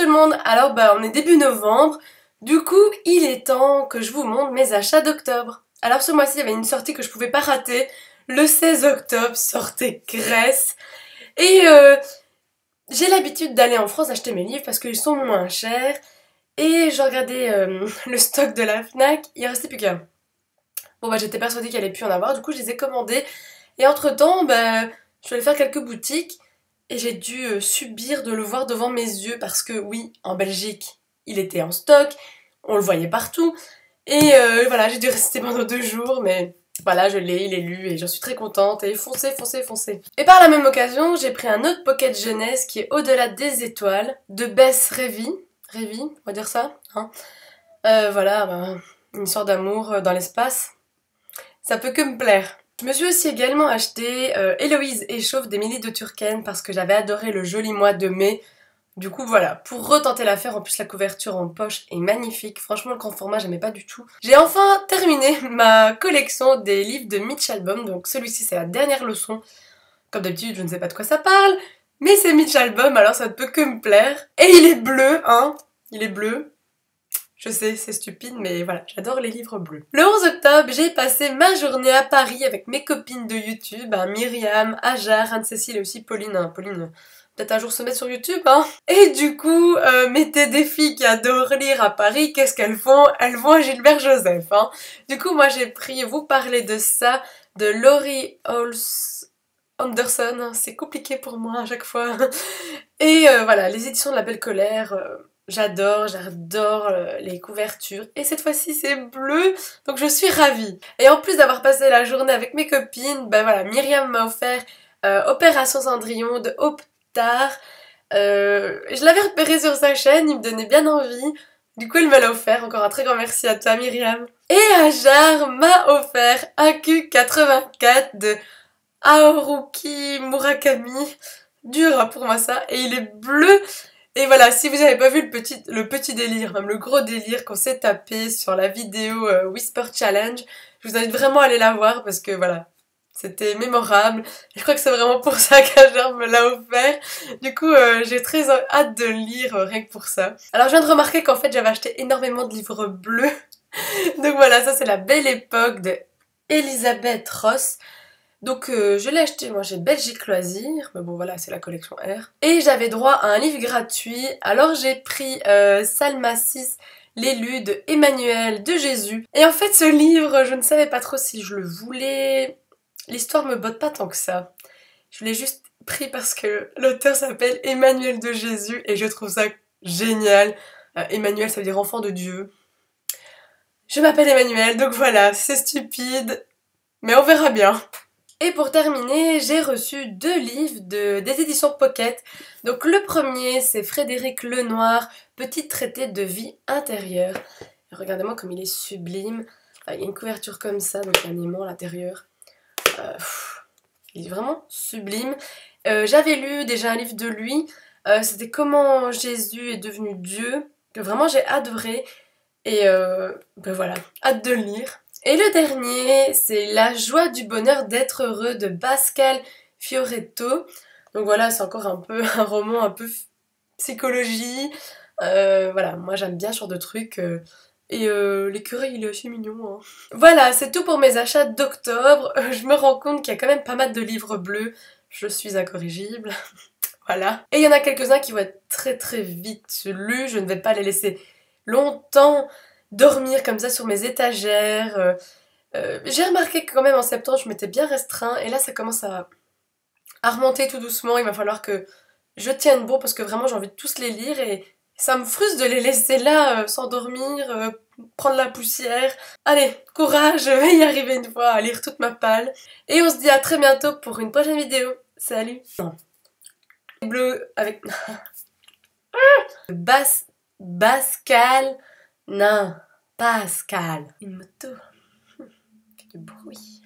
tout le monde, alors on est début novembre, du coup il est temps que je vous montre mes achats d'octobre. Alors ce mois-ci il y avait une sortie que je pouvais pas rater, le 16 octobre sortait Grèce, et j'ai l'habitude d'aller en France acheter mes livres parce qu'ils sont moins chers, et j'ai regardé le stock de la FNAC, il restait plus qu'un. Bon j'étais persuadée qu'il allait plus en avoir, du coup je les ai commandés, et entre temps je suis allée faire quelques boutiques, et j'ai dû subir de le voir devant mes yeux parce que oui, en Belgique, il était en stock, on le voyait partout. Et voilà, j'ai dû rester pendant 2 jours, mais voilà, je l'ai, il est lu et j'en suis très contente. Et foncez, foncez, foncez. Et par la même occasion, j'ai pris un autre pocket jeunesse qui est Au-delà des étoiles, de Bess Révy. Révy, on va dire ça, hein. Voilà, une histoire d'amour dans l'espace. Ça peut que me plaire. Je me suis aussi également acheté Héloïse échauffe d'Émilie de Turckheim parce que j'avais adoré le joli mois de mai. Du coup voilà, pour retenter l'affaire, en plus la couverture en poche est magnifique. Franchement le grand format j'aimais pas du tout. J'ai enfin terminé ma collection des livres de Mitch Albom. Donc celui-ci c'est la dernière leçon. Comme d'habitude je ne sais pas de quoi ça parle, mais c'est Mitch Albom alors ça ne peut que me plaire. Et il est bleu, hein. Il est bleu. Je sais, c'est stupide, mais voilà, j'adore les livres bleus. Le 11 octobre, j'ai passé ma journée à Paris avec mes copines de YouTube, Myriam, Ajar, Anne-Cécile et aussi Pauline. Pauline, peut-être un jour se mettre sur YouTube, hein. Et du coup, mettez des filles qui adorent lire à Paris, qu'est-ce qu'elles font? Elles vont à Gilbert Joseph, hein. Du coup, moi j'ai pris Vous parler de ça, de Laurie Anderson, c'est compliqué pour moi à chaque fois. Et voilà, les éditions de La Belle Colère, j'adore les couvertures. Et cette fois-ci c'est bleu, donc je suis ravie. Et en plus d'avoir passé la journée avec mes copines, voilà, Myriam m'a offert Opération Cendrillon de Optar. Je l'avais repéré sur sa chaîne, il me donnait bien envie. Du coup, elle me l'a offert. Encore un très grand merci à toi, Myriam. Et Ajar m'a offert AQ84 de Haruki Murakami. Dur pour moi ça. Et il est bleu. Et voilà, si vous n'avez pas vu le petit délire, même le gros délire qu'on s'est tapé sur la vidéo Whisper Challenge, je vous invite vraiment à aller la voir parce que voilà, c'était mémorable. Et je crois que c'est vraiment pour ça qu'Ajar me l'a offert. Du coup, j'ai très hâte de le lire rien que pour ça. Alors je viens de remarquer qu'en fait j'avais acheté énormément de livres bleus. Donc voilà, ça c'est La Belle Époque de Elisabeth Ross. Donc je l'ai acheté, moi j'ai Belgique Loisirs, mais bon voilà c'est la collection R. Et j'avais droit à un livre gratuit, alors j'ai pris Salma 6, l'élu de Emmanuel de Jésus. Et en fait ce livre, je ne savais pas trop si je le voulais, l'histoire me botte pas tant que ça. Je l'ai juste pris parce que l'auteur s'appelle Emmanuel de Jésus et je trouve ça génial. Emmanuel ça veut dire enfant de Dieu. Je m'appelle Emmanuel, donc voilà, c'est stupide, mais on verra bien. Et pour terminer, j'ai reçu 2 livres des éditions Pocket. Donc le premier, c'est Frédéric Lenoir, Petit traité de vie intérieure. Regardez-moi comme il est sublime. Il y a une couverture comme ça, donc un aimant à l'intérieur. Il est vraiment sublime. J'avais lu déjà un livre de lui. C'était Comment Jésus est devenu Dieu, que vraiment j'ai adoré. Et voilà, hâte de le lire. Et le dernier, c'est La joie du bonheur d'être heureux de Pascal Fioretto. Donc voilà, c'est encore un peu un roman un peu psychologie. Voilà, moi j'aime bien ce genre de trucs. Et l'écureuil il est aussi mignon, hein. Voilà, c'est tout pour mes achats d'octobre. Je me rends compte qu'il y a quand même pas mal de livres bleus. Je suis incorrigible. Voilà. Et il y en a quelques-uns qui vont être très très vite lus. Je ne vais pas les laisser longtemps dormir comme ça sur mes étagères. J'ai remarqué que quand même en septembre je m'étais bien restreint et là ça commence à remonter tout doucement. Il va falloir que je tienne bon parce que vraiment j'ai envie de tous les lire et ça me frustre de les laisser là s'endormir, prendre la poussière. Allez, courage, je vais y arriver une fois à lire toute ma palle. Et on se dit à très bientôt pour une prochaine vidéo. Salut. Non. Bleu avec... Pascal... Non, Pascal. Une moto. Fait du bruit.